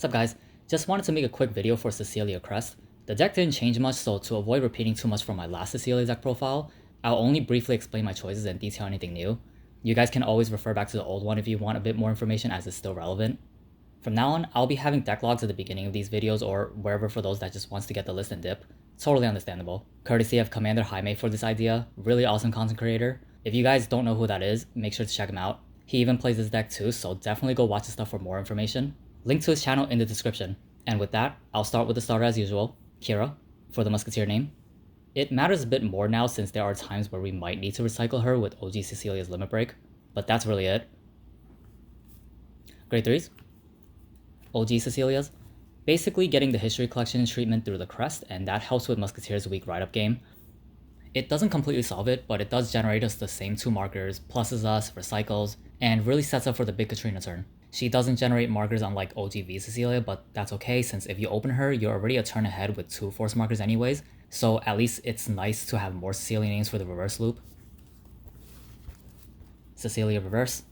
What's up guys, just wanted to make a quick video for Cecilia Crest. The deck didn't change much, so to avoid repeating too much from my last Cecilia deck profile, I'll only briefly explain my choices and detail anything new. You guys can always refer back to the old one if you want a bit more information as it's still relevant. From now on, I'll be having deck logs at the beginning of these videos or wherever for those that just wants to get the list and dip. Totally understandable. Courtesy of Commander Jaime for this idea, really awesome content creator. If you guys don't know who that is, make sure to check him out. He even plays this deck too, so definitely go watch his stuff for more information. Link to his channel in the description. And with that, I'll start with the starter as usual, Kira, for the Musketeer name. It matters a bit more now since there are times where we might need to recycle her with OG Cecilia's Limit Break, but that's really it. Grade 3s. OG Cecilia's. Basically getting the history collection treatment through the Crest, and that helps with Musketeer's weak write-up game. It doesn't completely solve it, but it does generate us the same 2 markers, pluses us, recycles, and really sets up for the big Katrina turn. She doesn't generate markers unlike OGV Cecilia, but that's okay since if you open her, you're already a turn ahead with 2 force markers anyways, so at least it's nice to have more Cecilia names for the reverse loop. Cecilia Reverse.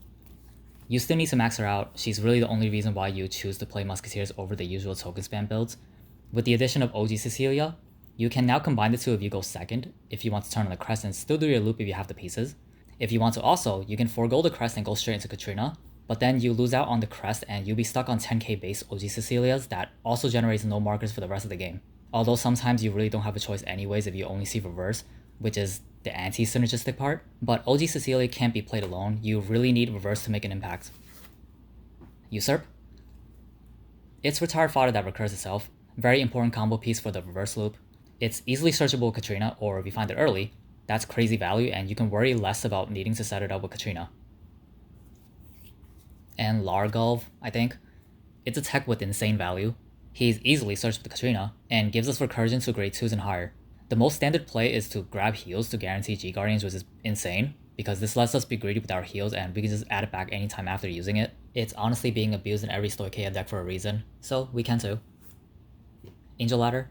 You still need to max her out, she's really the only reason why you choose to play Musketeers over the usual token spam builds. With the addition of OG Cecilia, you can now combine the two if you go second, if you want to turn on the Crest and still do your loop if you have the pieces. If you want to also, you can forego the Crest and go straight into Katrina, but then you lose out on the Crest and you'll be stuck on 10k base OG Cecilias that also generates no markers for the rest of the game. Although sometimes you really don't have a choice anyways if you only see reverse, which is the anti-synergistic part, but OG Cecilia can't be played alone, you really need reverse to make an impact. Usurp. It's retired fodder that recurs itself, very important combo piece for the reverse loop. It's easily searchable with Katrina, or if you find it early, that's crazy value and you can worry less about needing to set it up with Katrina. And Largulv, I think. It's a tech with insane value. He's easily searched with Katrina, and gives us recursion to grade 2s and higher. The most standard play is to grab heals to guarantee G-Guardians, which is insane, because this lets us be greedy with our heals and we can just add it back anytime after using it. It's honestly being abused in every Stoicheia deck for a reason, so we can too. Angel Ladder.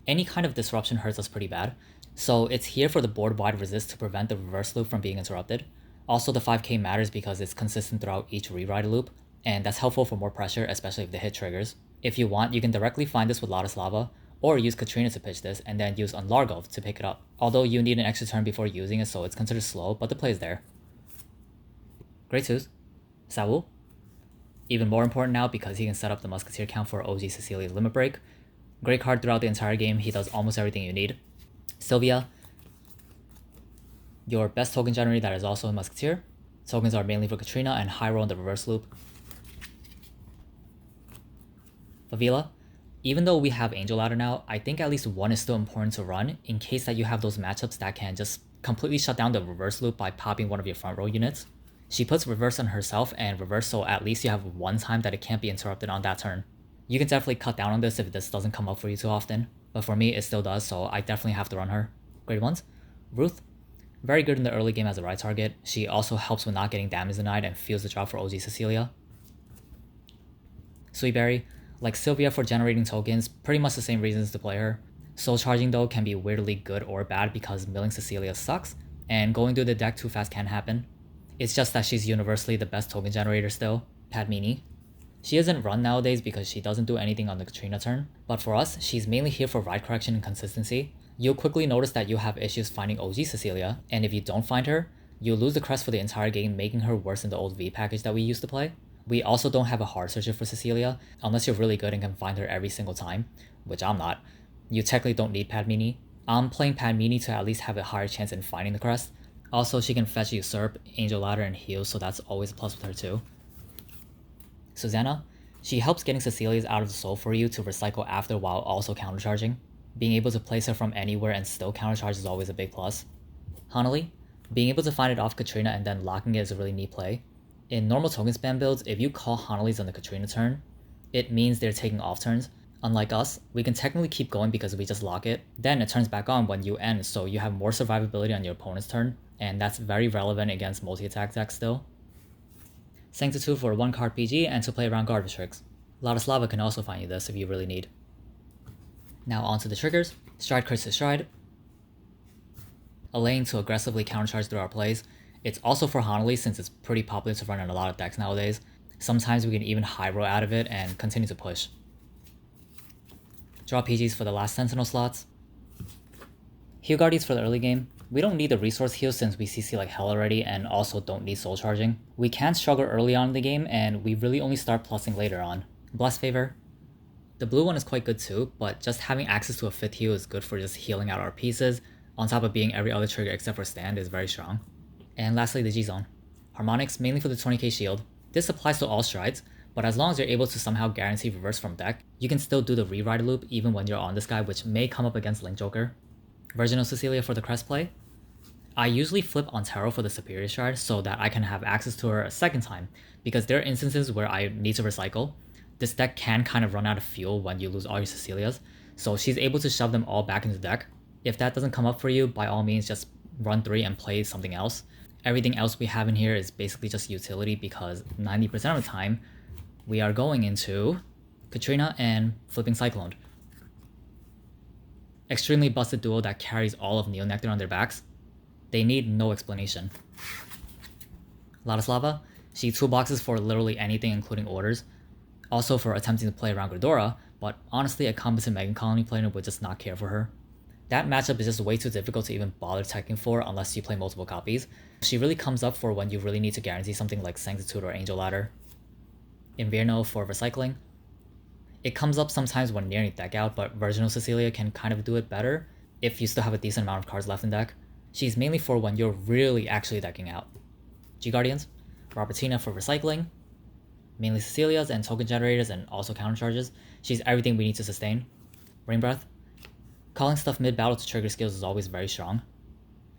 Any kind of disruption hurts us pretty bad, so it's here for the board-wide resist to prevent the reverse loop from being interrupted. Also, the 5k matters because it's consistent throughout each rewrite loop, and that's helpful for more pressure, especially if the hit triggers. If you want, you can directly find this with Lotus Lava, or use Katrina to pitch this, and then use on Largulv to pick it up. Although you need an extra turn before using it, so it's considered slow, but the play is there. Grade 2s. Saul. Even more important now because he can set up the Musketeer count for OG Cecilia's Limit Break. Great card throughout the entire game, he does almost everything you need. Sylvia. Your best token generator that is also a Musketeer. Tokens are mainly for Katrina and high roll in the reverse loop. Favila. Even though we have Angel Ladder now, I think at least one is still important to run in case that you have those matchups that can just completely shut down the reverse loop by popping one of your front row units. She puts reverse on herself and reverse, so at least you have one time that it can't be interrupted on that turn. You can definitely cut down on this if this doesn't come up for you too often, but for me it still does, so I definitely have to run her. Grade 1s. Ruth. Very good in the early game as a ride target. She also helps with not getting damage denied and feels the drop for OG Cecilia. Sweetberry. Like Sylvia for generating tokens, pretty much the same reasons to play her. Soul charging though can be weirdly good or bad because milling Cecilia sucks, and going through the deck too fast can happen. It's just that she's universally the best token generator still. Padmini. She isn't run nowadays because she doesn't do anything on the Katrina turn, but for us, she's mainly here for ride correction and consistency. You'll quickly notice that you'll have issues finding OG Cecilia, and if you don't find her, you'll lose the Crest for the entire game, making her worse than the old V package that we used to play. We also don't have a hard searcher for Cecilia, unless you're really good and can find her every single time, which I'm not. You technically don't need Padmini. I'm playing Padmini to at least have a higher chance in finding the Crest. Also, she can fetch Usurp, Angel Ladder, and heal, so that's always a plus with her too. Susanna. She helps getting Cecilia's out of the soul for you to recycle after while also countercharging. Being able to place her from anywhere and still countercharge is always a big plus. Hanali. Being able to find it off Katrina and then locking it is a really neat play. In normal token spam builds, if you call Hanali's on the Katrina turn, it means they're taking off turns. Unlike us, we can technically keep going because we just lock it, then it turns back on when you end, so you have more survivability on your opponent's turn, and that's very relevant against multi-attack decks still. Sanctitude for 1 card PG and to play around garbage tricks. Lotus Lava can also find you this if you really need. Now onto the triggers. Stride crits to stride. Elaine to aggressively countercharge through our plays. It's also for Hanali since it's pretty popular to run in a lot of decks nowadays. Sometimes we can even high roll out of it and continue to push. Draw PGs for the last Sentinel slots. Heal Guardians for the early game. We don't need the resource heal since we CC like hell already and also don't need soul charging. We can struggle early on in the game and we really only start plussing later on. Bless Favor. The blue one is quite good too, but just having access to a 5th heal is good for just healing out our pieces, on top of being every other trigger except for stand is very strong. And lastly, the G-Zone. Harmonics, mainly for the 20k shield. This applies to all strides, but as long as you're able to somehow guarantee reverse from deck, you can still do the rewrite loop even when you're on this guy, which may come up against Link Joker. Version of Cecilia for the Crest play. I usually flip Ontero for the superior stride so that I can have access to her a second time, because there are instances where I need to recycle. This deck can kind of run out of fuel when you lose all your Cecilias, so she's able to shove them all back into the deck. If that doesn't come up for you, by all means just run 3 and play something else. Everything else we have in here is basically just utility because 90% of the time, we are going into Katrina and flipping Cyclone. Extremely busted duo that carries all of Neo Nectar on their backs. They need no explanation. Ladislava, she toolboxes for literally anything including orders. Also for attempting to play around Gridora, but honestly a competent Megan Colony player would just not care for her. That matchup is just way too difficult to even bother teching for unless you play multiple copies. She really comes up for when you really need to guarantee something like Sanctitude or Angel Ladder. Inverno for recycling. It comes up sometimes when nearing deck out, but Virginal Cecilia can kind of do it better if you still have a decent amount of cards left in deck. She's mainly for when you're really actually decking out. G-Guardians, Robertina for recycling, mainly Cecilias and token generators and also counter charges. She's everything we need to sustain. Rain Breath. Calling stuff mid-battle to trigger skills is always very strong.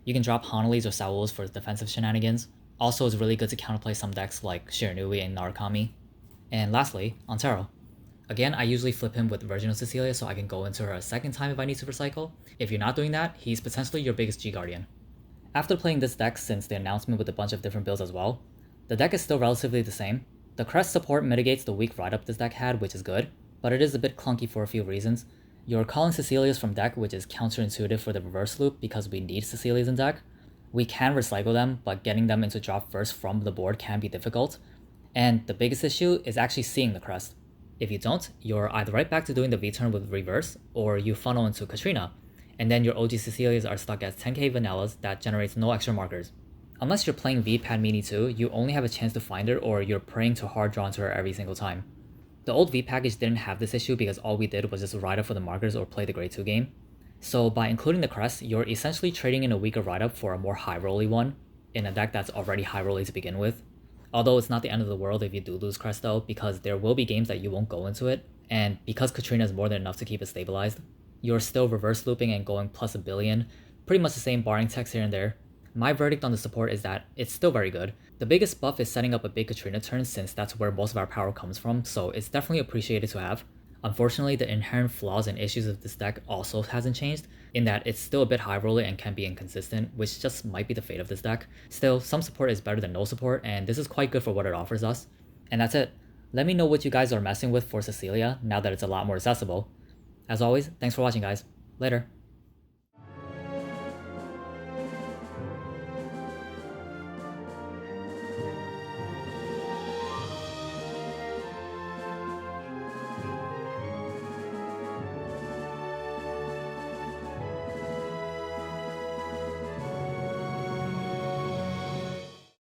You can drop Hanalis or Sauls for defensive shenanigans. Also, it's really good to counterplay some decks like Shiranui and Narukami. And lastly, Ontero. Again, I usually flip him with Virginal Cecilia so I can go into her a second time if I need to recycle. If you're not doing that, he's potentially your biggest G-Guardian. After playing this deck since the announcement with a bunch of different builds as well, the deck is still relatively the same. The Crest support mitigates the weak write-up this deck had, which is good, but it is a bit clunky for a few reasons. You're calling Cecilias from deck, which is counterintuitive for the reverse loop because we need Cecilias in deck. We can recycle them, but getting them into drop first from the board can be difficult. And the biggest issue is actually seeing the Crest. If you don't, you're either right back to doing the V-turn with reverse, or you funnel into Katrina, and then your OG Cecilias are stuck as 10k vanillas that generates no extra markers. Unless you're playing V-Pad Mini 2, you only have a chance to find her or you're praying to hard draw into her every single time. The old V package didn't have this issue because all we did was just ride up for the markers or play the grade 2 game. So by including the Crest, you're essentially trading in a weaker ride up for a more high rolly one, in a deck that's already high rolly to begin with. Although it's not the end of the world if you do lose Crest though, because there will be games that you won't go into it, and because Katrina is more than enough to keep it stabilized, you're still reverse looping and going plus a billion, pretty much the same barring techs here and there. My verdict on the support is that it's still very good. The biggest buff is setting up a big Katrina turn since that's where most of our power comes from, so it's definitely appreciated to have. Unfortunately, the inherent flaws and issues of this deck also hasn't changed, in that it's still a bit high roller and can be inconsistent, which just might be the fate of this deck. Still, some support is better than no support, and this is quite good for what it offers us. And that's it. Let me know what you guys are messing with for Cecilia now that it's a lot more accessible. As always, thanks for watching guys. Later.